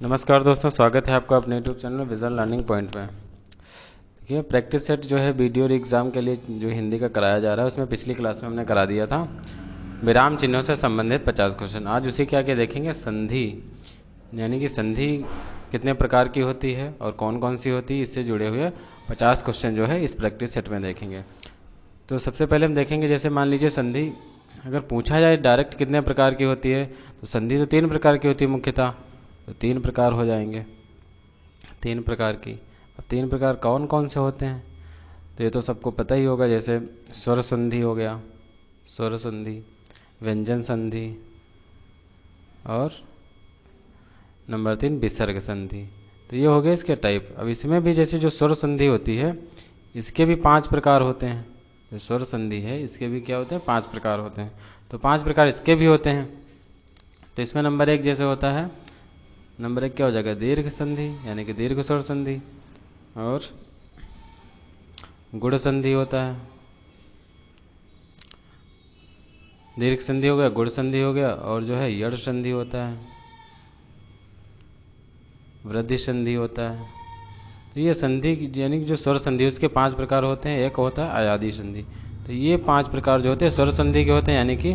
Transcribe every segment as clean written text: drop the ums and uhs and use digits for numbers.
नमस्कार दोस्तों, स्वागत है आपका अपने YouTube channel vision learning point में। देखिए, प्रैक्टिस सेट जो है वीडियो और एग्ज़ाम के लिए जो हिंदी का कराया जा रहा है, उसमें पिछली क्लास में हमने करा दिया था विराम चिन्हों से संबंधित 50 क्वेश्चन। आज उसी के आगे देखेंगे संधि, यानी कि संधि कितने प्रकार की होती है और कौन कौन सी होती है, इससे जुड़े हुए 50 क्वेश्चन जो है इस प्रैक्टिस सेट में देखेंगे। तो सबसे पहले हम देखेंगे, जैसे मान लीजिए संधि अगर पूछा जाए डायरेक्ट कितने प्रकार की होती है, तो संधि तो 3 प्रकार की होती है मुख्यतः, तो 3 प्रकार हो जाएंगे, 3 प्रकार की। अब 3 प्रकार कौन कौन से होते हैं, तो ये तो सबको पता ही होगा। जैसे स्वर संधि हो गया, स्वर संधि, व्यंजन संधि, और नंबर 3 विसर्ग संधि। तो ये हो गए इसके टाइप। अब इसमें भी जैसे जो स्वर संधि होती है, इसके भी 5 प्रकार होते हैं। जो स्वर संधि है इसके भी क्या होते हैं, 5 प्रकार होते हैं। तो 5 प्रकार इसके भी होते हैं। तो इसमें नंबर 1 जैसे होता है, नंबर 1 क्या हो जाएगा, दीर्घ संधि, यानी कि दीर्घ स्वर संधि, और गुण संधि होता है। दीर्घ संधि हो गया, गुण संधि हो गया, और जो है यड़ संधि होता है, वृद्धि संधि होता है। तो ये संधि यानी कि जो स्वर संधि उसके 5 प्रकार होते हैं। एक होता है अयादी संधि। तो ये 5 प्रकार जो होते हैं स्वर संधि के होते हैं। यानी कि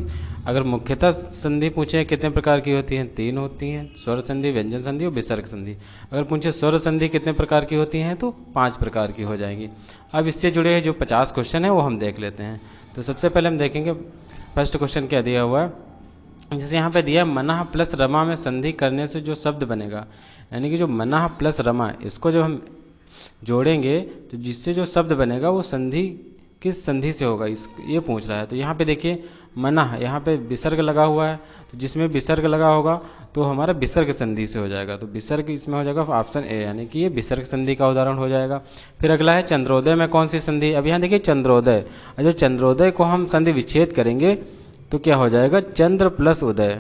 अगर मुख्यतः संधि पूछे कितने प्रकार की होती हैं, 3 होती हैं, स्वर संधि, व्यंजन संधि और विसर्ग संधि। अगर पूछे स्वर संधि कितने प्रकार की होती हैं, तो 5 प्रकार की हो जाएंगी। अब इससे जुड़े हुए जो 50 क्वेश्चन है वो हम देख लेते हैं। तो सबसे पहले हम देखेंगे फर्स्ट क्वेश्चन क्या दिया हुआ है। जैसे यहाँ पे दिया, मनाह प्लस रमा में संधि करने से जो शब्द बनेगा, यानी कि जो मनाह प्लस रमा, इसको जो हम जोड़ेंगे तो जिससे जो शब्द बनेगा वो संधि किस संधि से होगा, इस ये पूछ रहा है। तो यहाँ पे देखिए मनाह, यहाँ पे विसर्ग लगा हुआ है, तो जिसमें विसर्ग लगा होगा तो हमारा विसर्ग संधि से हो जाएगा। तो विसर्ग इसमें हो जाएगा ऑप्शन ए, यानी कि ये विसर्ग संधि का उदाहरण हो जाएगा। फिर अगला है चंद्रोदय में कौन सी संधि। अब यहाँ देखिए चंद्रोदय, जो चंद्रोदय को हम संधि विच्छेद करेंगे तो क्या हो जाएगा, चंद्र प्लस उदय।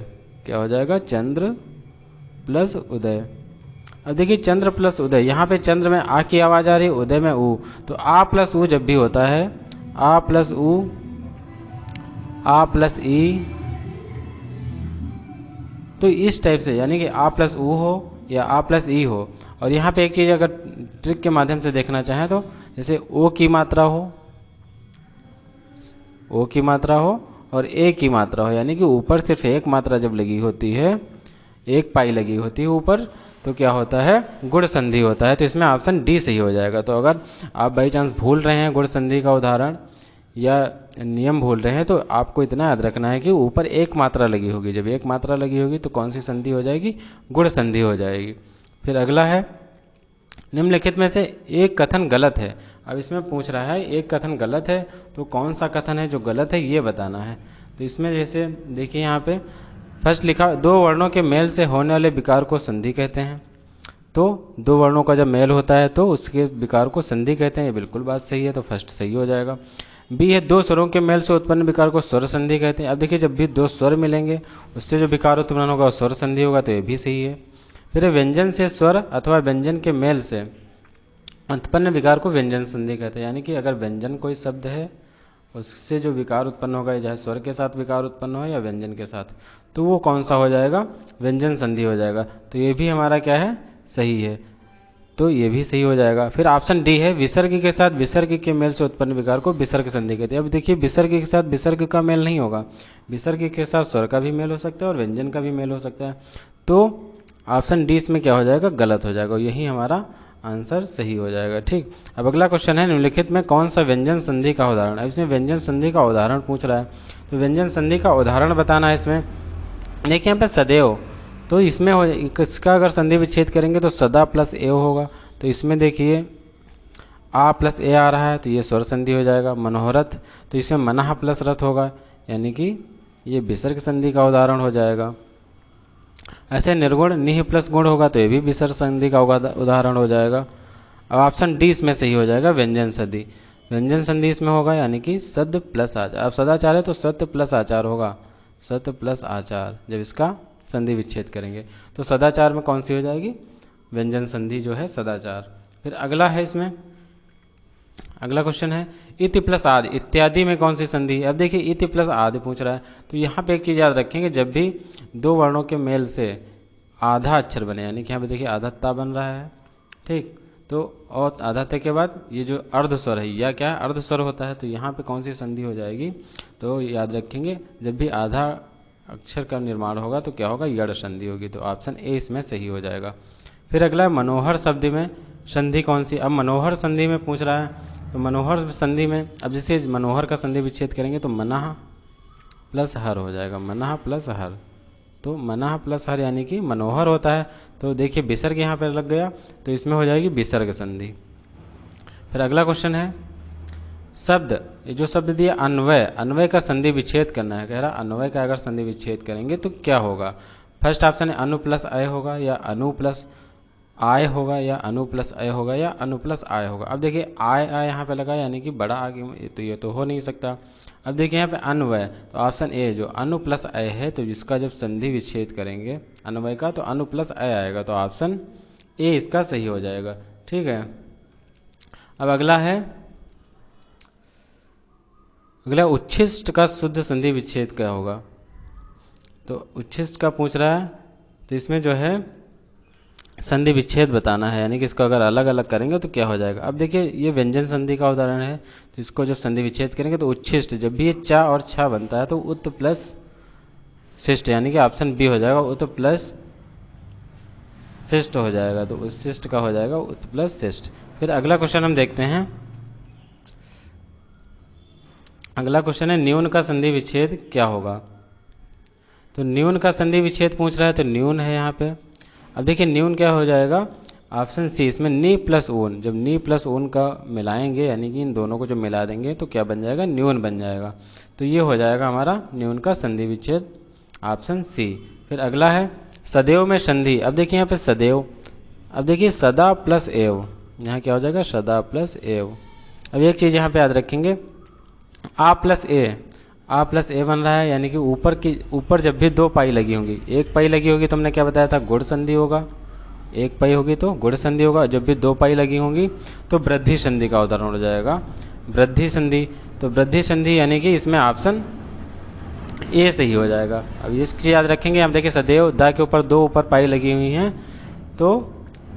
क्या हो जाएगा, चंद्र प्लस उदय। अब देखिए चंद्र प्लस उदय, यहाँ पे चंद्र में आ की आवाज आ रही है, उदय में उ। तो आ प्लस उ जब भी होता है, आ प्लस उ, आ प्लस ई, तो इस टाइप से, यानी कि आ प्लस उ हो या आ प्लस ई हो। और यहाँ पे एक चीज अगर ट्रिक के माध्यम से देखना चाहें तो, जैसे ओ की मात्रा हो, ओ की मात्रा हो और ए की मात्रा हो, यानी कि ऊपर सिर्फ एक मात्रा जब लगी होती है, एक पाई लगी होती है ऊपर, तो क्या होता है, गुण संधि होता है। तो इसमें ऑप्शन डी सही हो जाएगा। तो अगर आप बाई चांस भूल रहे हैं गुण संधि का उदाहरण या नियम भूल रहे हैं, तो आपको इतना याद रखना है कि ऊपर एक मात्रा लगी होगी। जब एक मात्रा लगी होगी तो कौन सी संधि हो जाएगी, गुण संधि हो जाएगी। फिर अगला है, निम्नलिखित में से एक कथन गलत है। अब इसमें पूछ रहा है एक कथन गलत है, तो कौन सा कथन है जो गलत है ये बताना है। तो इसमें जैसे देखिए यहाँ पे फर्स्ट लिखा, 2 वर्णों के मेल से होने वाले विकार को संधि कहते हैं। तो 2 वर्णों का जब मेल होता है तो उसके विकार को संधि कहते हैं, ये बिल्कुल बात सही है, तो फर्स्ट सही हो जाएगा। बी है, 2 स्वरों के मेल से उत्पन्न विकार को स्वर संधि कहते हैं। अब देखिए जब भी 2 स्वर मिलेंगे उससे जो विकार उत्पन्न होगा वो स्वर संधि होगा, तो ये भी सही है। फिर व्यंजन से स्वर अथवा व्यंजन के मेल से उत्पन्न विकार को व्यंजन संधि कहते हैं। यानी कि अगर व्यंजन कोई शब्द है उससे जो विकार उत्पन्न होगा, चाहे स्वर के साथ विकार उत्पन्न हो या व्यंजन के साथ, तो वो कौन सा हो जाएगा, व्यंजन संधि हो जाएगा। तो ये भी हमारा क्या है, सही है, तो ये भी सही हो जाएगा। फिर ऑप्शन डी है, विसर्ग के साथ विसर्ग के मेल से उत्पन्न विकार को विसर्ग संधि कहते हैं। अब देखिए विसर्ग के साथ विसर्ग का मेल नहीं होगा, विसर्ग के साथ स्वर का भी मेल हो सकता है और व्यंजन का भी मेल हो सकता है। तो ऑप्शन डी इसमें क्या हो जाएगा, गलत हो जाएगा, यही हमारा आंसर सही हो जाएगा। ठीक, अब अगला क्वेश्चन है, निम्नलिखित में कौन सा व्यंजन संधि का उदाहरण। अब इसमें व्यंजन संधि का उदाहरण पूछ रहा है, तो व्यंजन संधि का उदाहरण बताना है। इसमें देखिए यहाँ पे सदैव, तो इसमें हो, इसका अगर संधि विच्छेद करेंगे तो सदा प्लस ए होगा। तो इसमें देखिए आ प्लस ए आ रहा है, तो ये स्वर संधि हो जाएगा। मनोहरथ, तो इसमें मनाह प्लस रथ होगा, यानी कि ये विसर्ग संधि का उदाहरण हो जाएगा। ऐसे निर्गुण निह प्लस गुण होगा, तो ये भी विसर्ग संधि का उदाहरण हो जाएगा। अब ऑप्शन डी इसमें सही हो जाएगा, व्यंजन संधि। व्यंजन संधि इसमें होगा, यानी कि सद प्लस आचार। अब सदाचार है तो सत्य प्लस आचार होगा, सत्य प्लस आचार जब इसका संधि विच्छेद करेंगे। तो सदाचार में कौन सी हो जाएगी, व्यंजन संधि जो है सदाचार। फिर अगला है, इसमें अगला क्वेश्चन है, इति प्लस आदि इत्यादि में कौन सी संधि। अब देखिए इति प्लस आदि पूछ रहा है, तो यहाँ पे एक चीज याद रखेंगे, जब भी 2 वर्णों के मेल से आधा अक्षर बने, यानी कि यहाँ पे देखिए आधा ता बन रहा है, ठीक। तो और आधा ते के बाद ये जो अर्ध स्वर है, या क्या अर्ध स्वर होता है, तो यहाँ पे कौन सी संधि हो जाएगी, तो याद रखेंगे जब भी आधा अक्षर का निर्माण होगा तो क्या होगा, यड़ संधि होगी। तो ऑप्शन ए इसमें सही हो जाएगा। फिर अगला मनोहर शब्द में संधि कौन सी। अब मनोहर संधि में पूछ रहा है, तो मनोहर संधि में अब जैसे मनोहर का संधि विच्छेद करेंगे तो मनाह प्लस हर हो जाएगा, मनाह प्लस हर। तो मनाह प्लस हर यानी कि मनोहर होता है, तो देखिए विसर्ग यहाँ पर लग गया, तो इसमें हो जाएगी विसर्ग संधि। फिर अगला क्वेश्चन है शब्द, ये जो शब्द दिया अन्वय, अन्वय का संधि विच्छेद करना है। कह रहा अन्वय का अगर संधि विच्छेद करेंगे तो क्या होगा। फर्स्ट ऑप्शन है अनु प्लस अय होगा, या अनु प्लस आय होगा, या अनु प्लस अय होगा, या अनु प्लस आय होगा। अब देखिए आय आय यहाँ पे लगा, यानी कि बड़ा आगे, तो ये तो हो नहीं सकता। अब देखिए यहाँ पे अन्वय, तो ऑप्शन ए जो अनु प्लस अय है, तो जिसका जब संधि विच्छेद करेंगे अन्वय का तो अनु प्लस अय आएगा, तो ऑप्शन ए इसका सही हो जाएगा, ठीक है। अब अगला है, अगला उच्छिष्ट का शुद्ध संधि विच्छेद क्या होगा। तो उच्छिष्ट का पूछ रहा है, तो इसमें जो है संधि विच्छेद बताना है, यानी कि इसको अगर अलग अलग करेंगे तो क्या हो जाएगा। अब देखिए ये व्यंजन संधि का उदाहरण है, तो इसको जब संधि विच्छेद करेंगे तो उच्छिष्ट, जब भी ये चा और छा बनता है तो उत प्लस शिष्ट, यानी कि ऑप्शन बी हो जाएगा, उत प्लस शिष्ट हो जाएगा। तो उच्छिष्ट का हो जाएगा उत प्लस शिष्ट। फिर अगला क्वेश्चन हम देखते हैं, अगला क्वेश्चन है न्यून का संधि विच्छेद क्या होगा। तो न्यून का संधि विच्छेद पूछ रहा है, तो न्यून है यहाँ पे। अब देखिए न्यून क्या हो जाएगा, ऑप्शन सी, इसमें नी प्लस ऊन, जब नी प्लस ऊन का मिलाएंगे, यानी कि इन दोनों को जब मिला देंगे तो क्या बन जाएगा, न्यून बन जाएगा। तो ये हो जाएगा हमारा न्यून का संधि विच्छेद, ऑप्शन सी। फिर अगला है सदैव में संधि। अब देखिए यहाँ पे सदैव, अब देखिए सदा प्लस एव, यहाँ क्या हो जाएगा, सदा प्लस एव। अब एक चीज यहाँ पे याद रखेंगे, आ प्लस ए बन रहा है, यानी कि ऊपर जब भी दो पाई लगी होंगी, एक पाई लगी होगी तो हमने क्या बताया था, गुण संधि होगा, एक पाई होगी तो गुण संधि होगा, जब भी दो पाई लगी होंगी तो वृद्धि संधि का उदाहरण हो जाएगा, वृद्धि संधि। तो वृद्धि संधि यानी कि इसमें ऑप्शन ए सही हो जाएगा। अब ये चीज याद रखेंगे, हम देखिए सदैव दा के ऊपर दो ऊपर पाई लगी हुई हैं, तो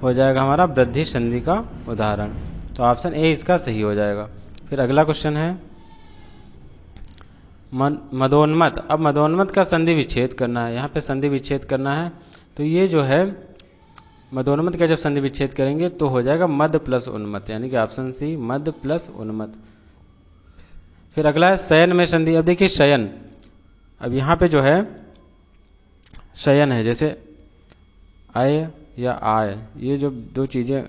हो जाएगा हमारा वृद्धि संधि का उदाहरण, तो ऑप्शन ए इसका सही हो जाएगा। फिर अगला क्वेश्चन है मदोन्मत। अब मदोन्मत का संधि विच्छेद करना है, यहाँ पे संधि विच्छेद करना है, तो ये जो है मदोन्मत का जब संधि विच्छेद करेंगे तो हो जाएगा मद प्लस उन्मत, यानी कि ऑप्शन सी मद प्लस उन्मत। फिर अगला है शयन में संधि। अब देखिए शयन, अब यहाँ पे जो है शयन है, जैसे आय या आय, ये जो दो चीजें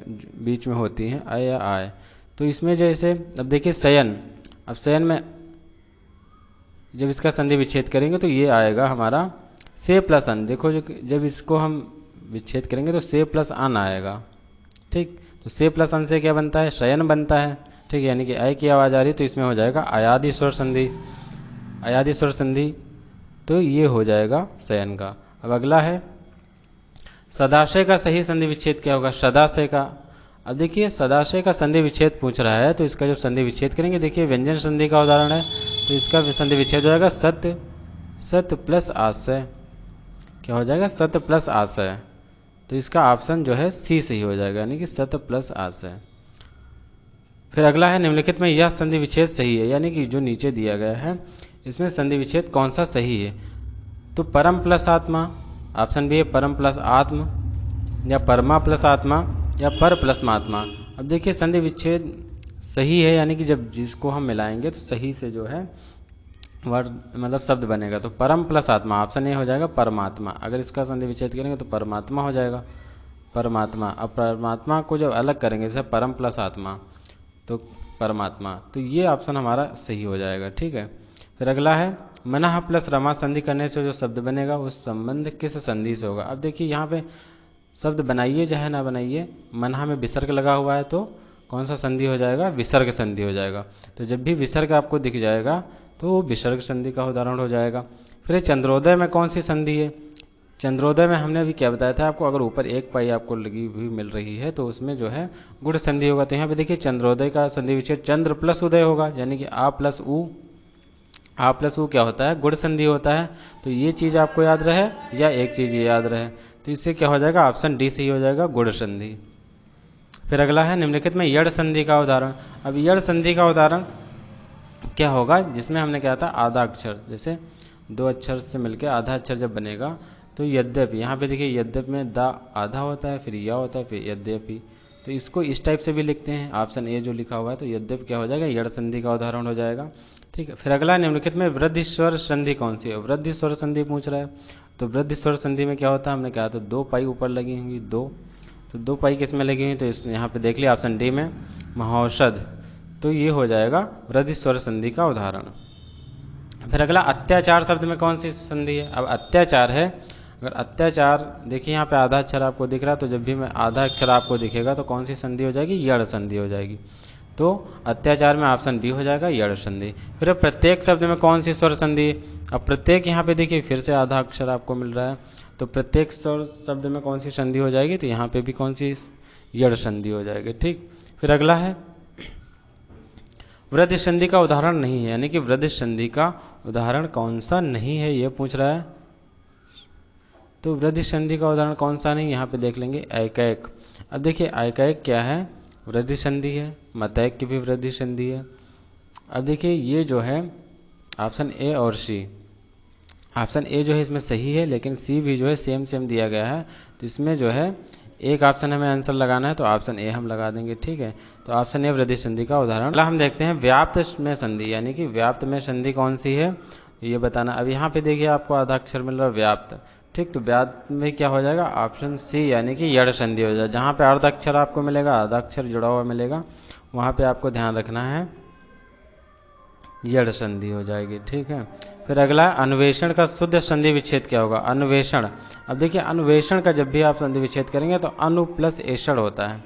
बीच में होती हैं आय या आय, तो इसमें जैसे अब देखिए शयन, अब शयन में जब इसका संधि विच्छेद करेंगे तो ये आएगा हमारा से प्लस अन। देखो जो जब इसको हम विच्छेद करेंगे तो से प्लस अन आएगा, ठीक। तो से प्लस अन से क्या बनता है, शयन बनता है, ठीक। यानी कि आय की आवाज आ रही तो इसमें हो जाएगा अयादि स्वर संधि, अयादि स्वर संधि, तो ये हो जाएगा शयन का। अब अगला है सदाशय का सही संधि विच्छेद क्या होगा, सदाशय का। अब देखिए सदाशय का संधि विच्छेद पूछ रहा है, तो इसका जो संधि विच्छेद करेंगे, देखिए व्यंजन संधि का उदाहरण है, तो इसका संधि विच्छेद हो जाएगा सत्य प्लस आशय, क्या हो जाएगा, सत्य प्लस आशय। तो इसका ऑप्शन जो है सी सही हो जाएगा, यानी कि सत्य प्लस आशय। फिर अगला है निम्नलिखित में यह संधि विच्छेद सही है, यानी कि जो नीचे दिया गया है इसमें संधि विच्छेद कौन सा सही है। तो परम प्लस आत्मा, ऑप्शन बी है परम प्लस आत्म, या परमा प्लस आत्मा, या पर प्लस महात्मा। अब देखिए संधि विच्छेद सही है, यानी कि जब जिसको हम मिलाएंगे तो सही से जो है वर्ड मतलब शब्द बनेगा। तो परम प्लस आत्मा, ऑप्शन ए हो जाएगा परमात्मा। अगर इसका संधि विच्छेद करेंगे तो परमात्मा हो जाएगा, परमात्मा। अब परमात्मा को जब अलग करेंगे जैसे परम प्लस आत्मा तो परमात्मा, तो ये ऑप्शन हमारा सही हो जाएगा, ठीक है। फिर अगला है मनः प्लस रमा संधि करने से जो शब्द बनेगा उस संबंध किस संधि से होगा। अब देखिए यहाँ पे शब्द बनाइए चाहे ना बनाइए, मनः में विसर्ग लगा हुआ है तो कौन सा संधि हो जाएगा, विसर्ग संधि हो जाएगा। तो जब भी विसर्ग आपको दिख जाएगा तो वो विसर्ग संधि का उदाहरण हो जाएगा। फिर चंद्रोदय में कौन सी संधि है, चंद्रोदय में हमने अभी क्या बताया था आपको, अगर ऊपर एक पाई आपको लगी हुई मिल रही है तो उसमें जो है गुण संधि होगा। तो यहाँ पे देखिए चंद्रोदय का संधि विच्छेद चंद्र प्लस उदय होगा, यानी कि आ प्लस उ क्या होता है, गुण संधि होता है। तो ये चीज आपको याद रहे या एक चीज याद रहे, तो इससे क्या हो जाएगा, ऑप्शन डी सही हो जाएगा, गुण संधि। फिर अगला है निम्नलिखित में यड़ संधि का उदाहरण। अब यड़ संधि का उदाहरण क्या होगा, जिसमें हमने क्या था आधा अक्षर, जैसे दो अक्षर से मिलकर आधा अक्षर जब बनेगा तो यद्यपि, यहाँ पे देखिए यद्यपि में दा आधा होता है, फिर या होता है, फिर यद्यपि, तो इसको इस टाइप से भी लिखते हैं, ऑप्शन ए जो लिखा हुआ है, तो यद्यपि क्या हो जाएगा, यड़ संधि का उदाहरण हो जाएगा। ठीक है। फिर अगला निम्नलिखित में वृद्धि स्वर संधि कौन सी है, वृद्धि स्वर संधि पूछ रहा है। तो वृद्धि स्वर संधि में क्या होता है, हमने कहा था दो पाई ऊपर लगी होंगी, दो, तो दो पाई किस में लगी हुई, तो इस यहाँ पे देख लिया ऑप्शन डी में महौषध, तो ये हो जाएगा वृद्धि स्वर संधि का उदाहरण। फिर अगला अत्याचार शब्द में कौन सी संधि है। अब अत्याचार है, अगर अत्याचार देखिए यहाँ पे आधा अक्षर आपको दिख रहा है, तो जब भी मैं आधा अक्षर आपको दिखेगा तो कौन सी संधि हो जाएगी, यड़ संधि हो जाएगी। तो अत्याचार में ऑप्शन बी हो जाएगा, यड़ संधि। फिर प्रत्येक शब्द में कौन सी स्वर संधि, अब प्रत्येक यहाँ पे देखिए फिर से आधा अक्षर आपको मिल रहा है, तो प्रत्येक स्वर शब्द में कौन सी संधि हो जाएगी, तो यहाँ पे भी कौन सी, यड़ संधि हो जाएगी। ठीक। फिर अगला है वृद्धि संधि का उदाहरण नहीं है, यानी कि वृद्धि संधि का उदाहरण कौन सा नहीं है, ये पूछ रहा है। तो वृद्धि संधि का उदाहरण कौन सा नहीं, यहाँ पे देख लेंगे ऐकैक। अब देखिए ऐकैक क्या है, वृद्धि संधि है, मतैक की भी वृद्धि संधि है। अब देखिए ये जो है ऑप्शन ए और सी, ऑप्शन ए जो है इसमें सही है, लेकिन सी भी जो है सेम सेम दिया गया है, तो इसमें जो है एक ऑप्शन हमें आंसर लगाना है, तो ऑप्शन ए हम लगा देंगे। ठीक है। तो ऑप्शन ए वृद्धि संधि का उदाहरण। अगला हम देखते हैं व्याप्त में संधि, यानी कि व्याप्त में संधि कौन सी है ये बताना। अब यहाँ पे देखिए आपको आधा अक्षर मिल रहा है व्याप्त। ठीक। तो व्याप्त में क्या हो जाएगा, ऑप्शन सी यानी कि यड़ संधि हो जाएगा। जहाँ पे अर्ध अक्षर आपको मिलेगा, आधा अक्षर जुड़ा हुआ मिलेगा, वहाँ पे आपको ध्यान रखना है यड़ संधि हो जाएगी। ठीक है। फिर अगला अन्वेषण का शुद्ध संधि विच्छेद क्या होगा, अन्वेषण। अब देखिए अन्वेषण का जब भी आप संधि विच्छेद करेंगे तो अनु प्लस एषण होता है,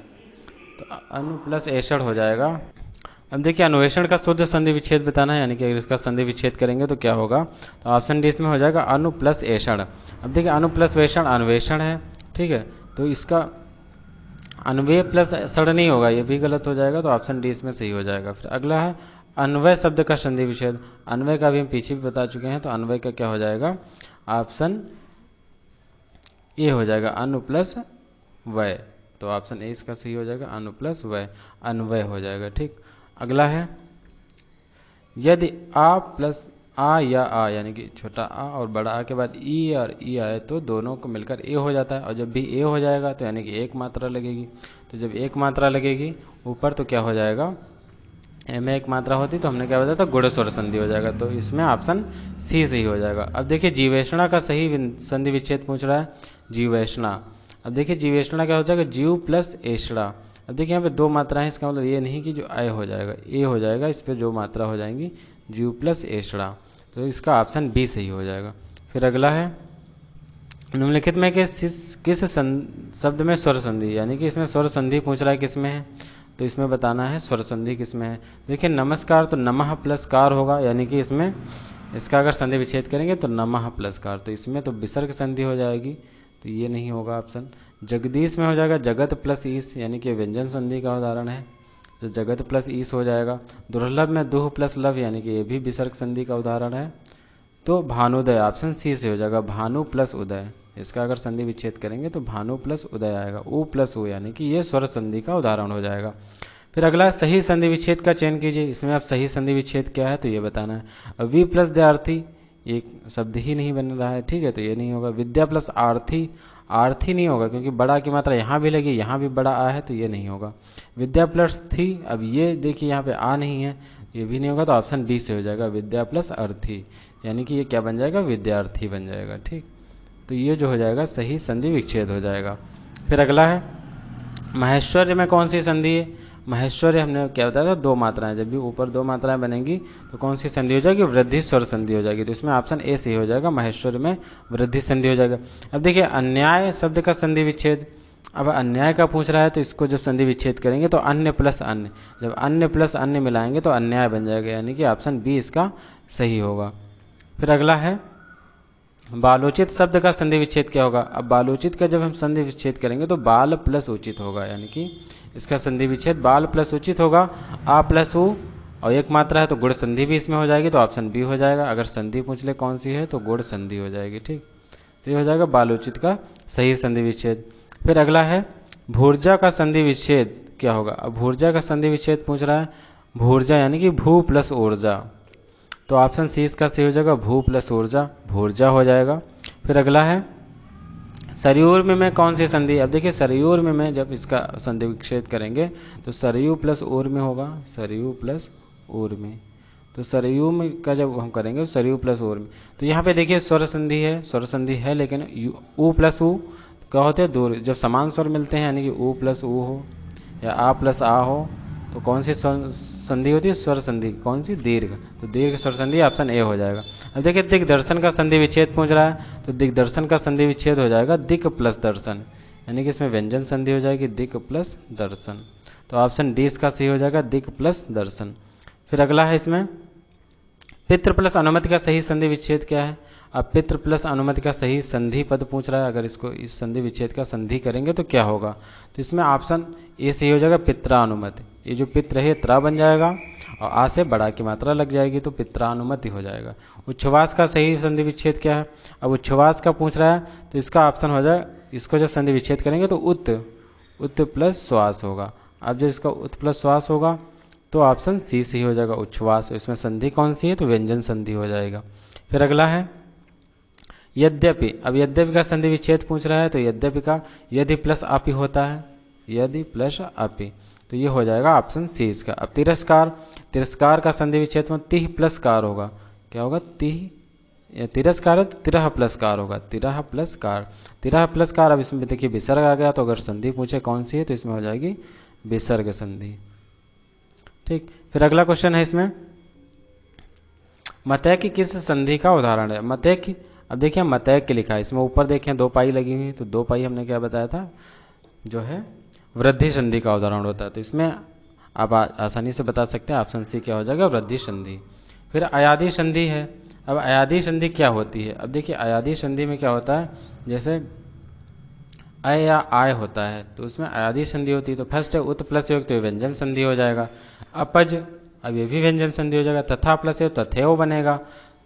तो अनु प्लस एषण हो जाएगा। अब देखिए अन्वेषण का शुद्ध संधि विच्छेद बताना है, यानी कि अगर इसका संधि विच्छेद करेंगे तो क्या होगा, तो ऑप्शन डी इसमें हो जाएगा अनु प्लस एषण। अब देखिए अनु प्लस वेषण अन्वेषण है। ठीक है। तो इसका अन्वय प्लस षण नहीं होगा, ये भी गलत हो जाएगा, तो ऑप्शन डी इसमें सही हो जाएगा। फिर अगला है अन्वय शब्द का संधि विच्छेद। अन्वय का भी हम पीछे भी बता चुके हैं, तो अन्वय का क्या हो जाएगा, ऑप्शन ए हो जाएगा अनु प्लस वय, तो ऑप्शन ए इसका सही हो जाएगा, अनु प्लस वय, अन्वय हो जाएगा। ठीक। अगला है यदि आ प्लस आ या आ, यानी कि छोटा आ और बड़ा आ के बाद ई और ई आए तो दोनों को मिलकर ए हो जाता है, और जब भी ए हो जाएगा तो यानी कि एक मात्रा लगेगी, तो जब एक मात्रा लगेगी ऊपर तो क्या हो जाएगा, ए में एक मात्रा होती तो हमने क्या बताया था, गुण स्वर संधि हो जाएगा, तो इसमें ऑप्शन सी सही हो जाएगा। अब देखिए जीवेषणा का सही संधि विच्छेद पूछ रहा है, जीवेषणा। अब देखिए जीवेषणा क्या हो जाएगा, जीव प्लस एषणा। अब देखिए यहाँ पे दो मात्रा है, इसका मतलब ये नहीं कि जो आय हो जाएगा, ए हो जाएगा, इस पर जो मात्रा हो जाएंगी जीव प्लस एषणा, तो इसका ऑप्शन बी सही हो जाएगा। फिर अगला है निम्नलिखित में किस शब्द में स्वर संधि, यानी कि इसमें स्वर संधि पूछ रहा है किस में है, तो इसमें बताना है स्वर संधि किस में है। देखिए नमस्कार तो नमः प्लस कार होगा, यानी कि इसमें इसका अगर संधि विच्छेद करेंगे तो नमः प्लस कार, तो इसमें तो विसर्ग संधि हो जाएगी, तो ये नहीं होगा ऑप्शन। जगदीश में हो जाएगा जगत प्लस ईस, यानी कि व्यंजन संधि का उदाहरण है, तो जगत प्लस ईस हो जाएगा। दुर्लभ में दुह प्लस लभ, यानी कि ये भी विसर्ग संधि का उदाहरण है, तो भानुदय ऑप्शन सी से हो जाएगा, भानु प्लस उदय, इसका अगर संधि विच्छेद करेंगे तो भानु प्लस उदय आएगा, उ प्लस उ, यानी कि ये स्वर संधि का उदाहरण हो जाएगा। फिर अगला सही संधि विच्छेद का चयन कीजिए, इसमें आप सही संधि विच्छेद क्या है तो ये बताना है। अब वी प्लस दयार्थी एक शब्द ही नहीं बन रहा है, ठीक है, तो ये नहीं होगा। विद्या प्लस आर्थी, आर्थी नहीं होगा क्योंकि बड़ा की मात्रा यहाँ भी लगी, यहाँ भी बड़ा आ है, तो ये नहीं होगा। विद्या प्लस थी, अब ये देखिए यहाँ पे आ नहीं है, ये भी नहीं होगा, तो ऑप्शन बी से हो जाएगा विद्या प्लस अर्थी, यानी कि ये क्या बन जाएगा, विद्यार्थी बन जाएगा। ठीक, तो ये जो हो जाएगा सही संधि विच्छेद हो जाएगा। फिर अगला है महेश्वर्य में कौन सी संधि है। महेश्वर्य हमने क्या बताया था, दो मात्राएं, जब भी ऊपर दो मात्राएं बनेंगी तो कौन सी संधि हो जाएगी, वृद्धि स्वर संधि हो जाएगी, तो इसमें ऑप्शन ए सही हो जाएगा, महेश्वर्य में वृद्धि संधि हो जाएगा। अब देखिए अन्याय शब्द का संधि विच्छेद, अब अन्याय का पूछ रहा है तो इसको जब संधि विच्छेद करेंगे तो अन्य प्लस अन्य, जब अन्य प्लस अन्य मिलाएंगे तो अन्याय बन जाएगा, यानी कि ऑप्शन बी इसका सही होगा। फिर अगला है बालोचित शब्द का संधि विच्छेद क्या होगा। अब बालोचित का जब हम संधि विच्छेद करेंगे तो बाल प्लस उचित होगा, यानी कि इसका संधि विच्छेद बाल प्लस उचित होगा, आ प्लस उ, और एक मात्रा है तो गुण संधि भी इसमें हो जाएगी, तो ऑप्शन बी हो जाएगा। अगर संधि पूछ ले कौन सी है तो गुण संधि हो जाएगी। ठीक, तो ये हो जाएगा बालोचित का सही संधि विच्छेद। फिर अगला है भूर्जा का संधि विच्छेद क्या होगा। अब भूर्जा का संधि विच्छेद पूछ रहा है, भूर्जा यानी कि भू प्लस ऊर्जा, तो ऑप्शन सी इसका सही हो जाएगा, भू प्लस ऊर्जा, भूर्जा हो जाएगा। फिर अगला है सरयूर में कौन सी संधि। अब देखिए सरयूर में जब इसका संधि विच्छेद करेंगे तो सरयू प्लस ऊर में होगा, सरयू प्लस ऊर में, तो सरयू में का जब हम करेंगे सरयू प्लस ऊर में, तो यहाँ पे देखिए स्वर संधि है, स्वर संधि है, लेकिन ऊ प्लस ऊ क्या होते हैं दूर, जब समान स्वर मिलते हैं यानी कि ऊ प्लस ऊ हो या आ प्लस आ हो तो कौन सी संधि होती है, स्वर संधि, कौन सी, दीर्घ, तो दीर्घ स्वर संधि ऑप्शन ए हो जाएगा। अब देखिए दिग्दर्शन का संधि विच्छेद पूछ रहा है, तो दिग्दर्शन का संधि विच्छेद हो जाएगा दिक् प्लस दर्शन, यानी कि इसमें व्यंजन संधि हो जाएगी दिक् प्लस दर्शन, तो ऑप्शन डी इसका सही हो जाएगा, दिक् प्लस दर्शन। फिर अगला है इसमें पितृ प्लस अनुमति का सही संधि विच्छेद क्या है। अब पितृ प्लस अनुमति का सही संधि पद पूछ रहा है, अगर इसको इस संधि विच्छेद का संधि करेंगे तो क्या होगा, तो इसमें ऑप्शन ए सही हो जाएगा, पित्रानुमति, ये जो पित्र है त्रा बन जाएगा और आ से बड़ा की मात्रा लग जाएगी तो पित्रानुमति हो जाएगा। उच्छ्वास का सही संधि विच्छेद क्या है। अब उच्छ्वास का पूछ रहा है तो इसका ऑप्शन हो जाए, इसको जब संधि विच्छेद करेंगे तो उत प्लस श्वास होगा। अब जब इसका उत प्लस श्वास होगा तो ऑप्शन सी सही हो जाएगा, उच्छ्वास। इसमें संधि कौन सी है, तो व्यंजन संधि हो जाएगा। फिर अगला है यद्यपि। अब यद्यपि का संधि विच्छेद पूछ रहा है, तो यद्यपि का यदि प्लस अपि होता है, यदि प्लस अपि, तो ये हो जाएगा ऑप्शन सी इसका। अब तिरस्कार, तिरस्कार का संधि विच्छेद में तिह प्लस कार होगा, क्या होगा, तिह, तिरस्कार है तो तिरह प्लस कार होगा, तिरह प्लस कार, तिरह प्लस कार। अब इसमें देखिए विसर्ग आ गया, तो अगर संधि पूछे कौन सी है तो इसमें हो जाएगी विसर्ग संधि। ठीक, फिर अगला क्वेश्चन है इसमें मतय की किस संधि का उदाहरण है। मतय की, अब देखिए मतय की लिखा है, इसमें ऊपर देखें दो पाई लगी हुई, तो दो पाई हमने क्या बताया था, जो है वृद्धि संधि का उदाहरण होता है, तो इसमें आप आसानी से बता सकते हैं, ऑप्शन सी क्या हो जाएगा, वृद्धि संधि। फिर अयादी संधि है। अब अयादी संधि क्या होती है। अब देखिए अयादी संधि में क्या होता है, जैसे अय या आय होता है तो उसमें अयादी संधि होती है, तो फर्स्ट है उत प्लस योग तो ये व्यंजन संधि हो जाएगा। अपज, अब ये भी व्यंजन संधि हो जाएगा। तथा प्लस योग तथेव बनेगा,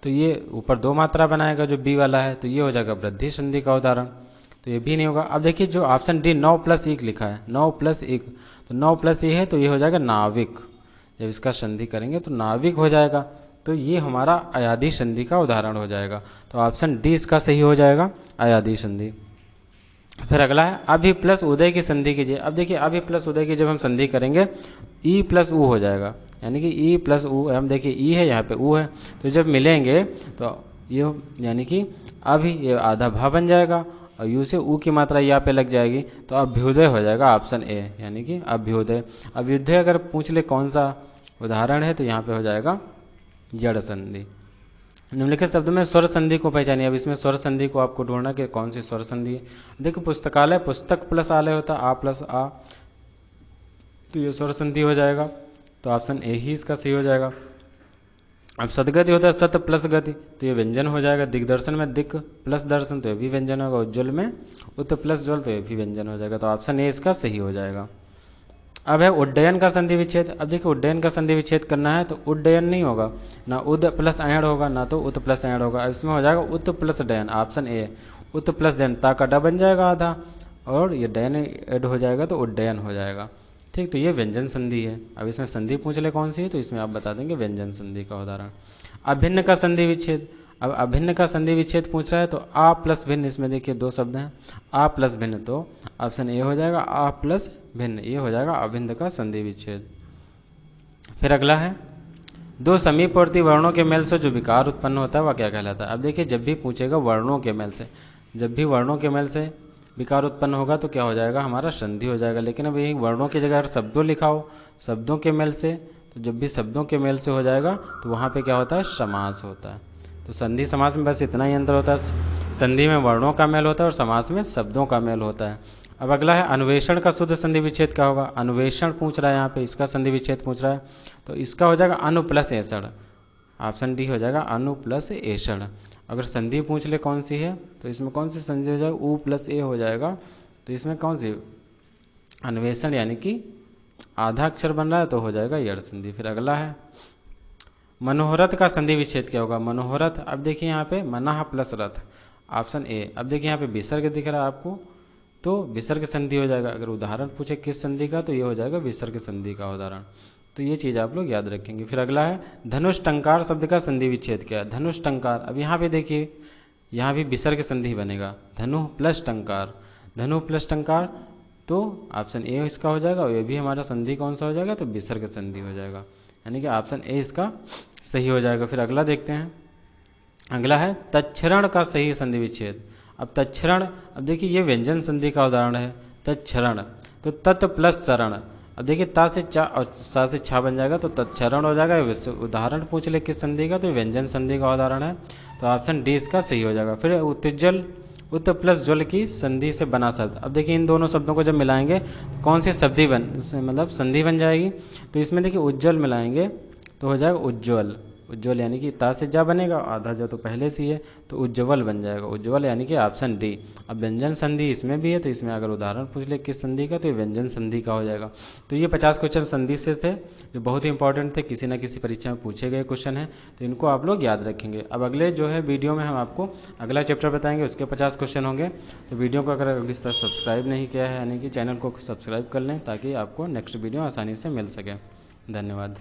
तो ये ऊपर दो मात्रा बनाएगा जो बी वाला है, तो ये हो जाएगा वृद्धि संधि का उदाहरण, तो ये भी नहीं होगा। अब देखिए जो ऑप्शन डी 9 प्लस 1 लिखा है, 9 प्लस 1, तो 9 प्लस ये है तो ये हो जाएगा नाविक, जब इसका संधि करेंगे तो नाविक हो जाएगा, तो ये हमारा अयादी संधि का उदाहरण हो जाएगा, तो ऑप्शन डी इसका सही हो जाएगा, अयादी संधि। फिर अगला है अभि प्लस उदय की संधि कीजिए। अब देखिए अभि प्लस उदय की जब हम संधि करेंगे ई प्लस ऊ हो जाएगा, यानी कि ई प्लस ऊ, हम देखिए ई है यहाँ पे ऊ है, तो जब मिलेंगे तो ये यानी कि अभि ये आधा भा बन जाएगा और यू से ऊ की मात्रा यहाँ पे लग जाएगी, तो अभ्युदय हो जाएगा ऑप्शन ए, यानी कि अभ्युदय। अभ्युदय अगर पूछ ले कौन सा उदाहरण है तो यहाँ पे हो जाएगा जड़ संधि। निम्नलिखित शब्द में स्वर संधि को पहचानिए। अब इसमें स्वर संधि को आपको ढूंढना कि कौन सी स्वर संधि है। देखो पुस्तकालय, पुस्तक प्लस आलय होता है, आ प्लस आ, तो ये स्वर संधि हो जाएगा, तो ऑप्शन ए ही इसका सही हो जाएगा। अब सदगति होता है सत प्लस गति, तो ये व्यंजन हो जाएगा। दिग्दर्शन में दिक प्लस दर्शन, तो ये भी व्यंजन होगा। उज्ज्वल में उत प्लस ज्वल, तो ये भी व्यंजन हो जाएगा, तो ऑप्शन ए इसका सही हो जाएगा। अब है उड्डयन का संधि विच्छेद। अब देखिए उड्डयन का संधि विच्छेद करना है तो उड्डयन नहीं होगा, ना उद प्लस अयण होगा ना तो उत प्लस अयण होगा, इसमें हो जाएगा उत प्लस डयन, ऑप्शन ए उत प्लस डयन, ता का ड बन जाएगा आधा और ये डयन ऐड हो जाएगा तो उड्डयन हो जाएगा। ठीक, तो ये व्यंजन संधि है। अब इसमें संधि पूछ ले कौन सी है तो इसमें आप बता देंगे व्यंजन संधि का उदाहरण। अभिन्न का संधि विच्छेद। अब अभिन्न का संधि विच्छेद पूछ रहा है तो आ प्लस भिन्न, इसमें देखिए दो शब्द हैं आ प्लस भिन्न, तो ऑप्शन ए हो जाएगा आ प्लस भिन्न, ये हो जाएगा अभिन्न का संधि विच्छेद। फिर अगला है दो समीपवर्ती वर्णों के मेल से जो विकार उत्पन्न होता है वह क्या कहलाता है। अब देखिए जब भी पूछेगा वर्णों के मेल से, जब भी वर्णों के मेल से विकार उत्पन्न होगा तो क्या हो जाएगा, हमारा संधि हो जाएगा। लेकिन अब यही वर्णों की जगह अगर शब्दों लिखा हो शब्दों के मेल से, तो जब भी शब्दों के मेल से हो जाएगा तो वहाँ पे क्या होता है, समास होता है। तो संधि समास में बस इतना ही अंतर होता है, संधि में वर्णों का मेल होता है और समास में शब्दों का मेल होता है। अब अगला है अन्वेषण का शुद्ध संधि विच्छेद क्या होगा। अन्वेषण पूछ रहा है यहाँ पे, इसका संधि विच्छेद पूछ रहा है, तो इसका हो जाएगा अनु प्लस एषण, ऑप्शन डी हो जाएगा अनु प्लस एषण। अगर संधि पूछ ले कौन सी है तो इसमें कौन सी संधि हो जाएगा, उ प्लस ए हो जाएगा, तो इसमें कौन सी अन्वेषण यानी कि आधा अक्षर बन रहा है तो हो जाएगा यड़ संधि। फिर अगला है मनोहरथ का संधि विच्छेद क्या होगा। मनोहरथ, अब देखिए यहाँ पे मनः प्लस रथ, ऑप्शन ए। अब देखिए यहाँ पे विसर्ग दिख रहा है आपको, तो विसर्ग संधि हो जाएगा। अगर उदाहरण पूछे किस संधि का, तो ये हो जाएगा विसर्ग संधि का उदाहरण। तो ये चीज़ आप लोग याद रखेंगे। फिर अगला है धनुष टंकार शब्द का संधि विच्छेद क्या है। धनुष टंकार, अब यहाँ पे देखिए यहाँ भी विसर्ग संधि बनेगा, धनु प्लस टंकार, धनु प्लस टंकार, तो ऑप्शन ए इसका हो जाएगा। और ये भी हमारा संधि कौन सा हो जाएगा, तो विसर्ग संधि हो जाएगा, यानी कि ऑप्शन ए इसका सही हो जाएगा। फिर अगला देखते हैं, अगला है तच्छरण का सही संधि विच्छेद। अब तच्छरण, अब देखिए ये व्यंजन संधि का उदाहरण है तच्छरण, तो तत् प्लस चरण। अब देखिए ता से चा और सा से छा बन जाएगा, तो तत्क्षरण हो जाएगा। उदाहरण पूछ ले किस संधि का, तो व्यंजन संधि का उदाहरण है, तो ऑप्शन डी इसका सही हो जाएगा। फिर उत्जल, उत प्लस ज्वल की संधि से बना शब्द। अब देखिए इन दोनों शब्दों को जब मिलाएंगे तो कौन सी शब्दी मतलब संधि बन जाएगी, तो इसमें देखिए उज्ज्वल मिलाएंगे तो हो जाएगा उज्ज्वल। उज्ज्वल यानी कि ता से जा बनेगा, आधा जो तो पहले से ही है, तो उज्ज्वल बन जाएगा, उज्ज्वल यानी कि ऑप्शन डी। अब व्यंजन संधि इसमें भी है, तो इसमें अगर उदाहरण पूछ ले किस संधि का, तो ये व्यंजन संधि का हो जाएगा। तो ये 50 क्वेश्चन संधि से थे जो बहुत ही इंपॉर्टेंट थे, किसी न किसी परीक्षा में पूछे गए क्वेश्चन हैं, तो इनको आप लोग याद रखेंगे। अब अगले जो है वीडियो में हम आपको अगला चैप्टर बताएंगे, उसके 50 क्वेश्चन होंगे। तो वीडियो को अगर अभी तक सब्सक्राइब नहीं किया है, यानी कि चैनल को सब्सक्राइब कर लें, ताकि आपको नेक्स्ट वीडियो आसानी से मिल सके। धन्यवाद।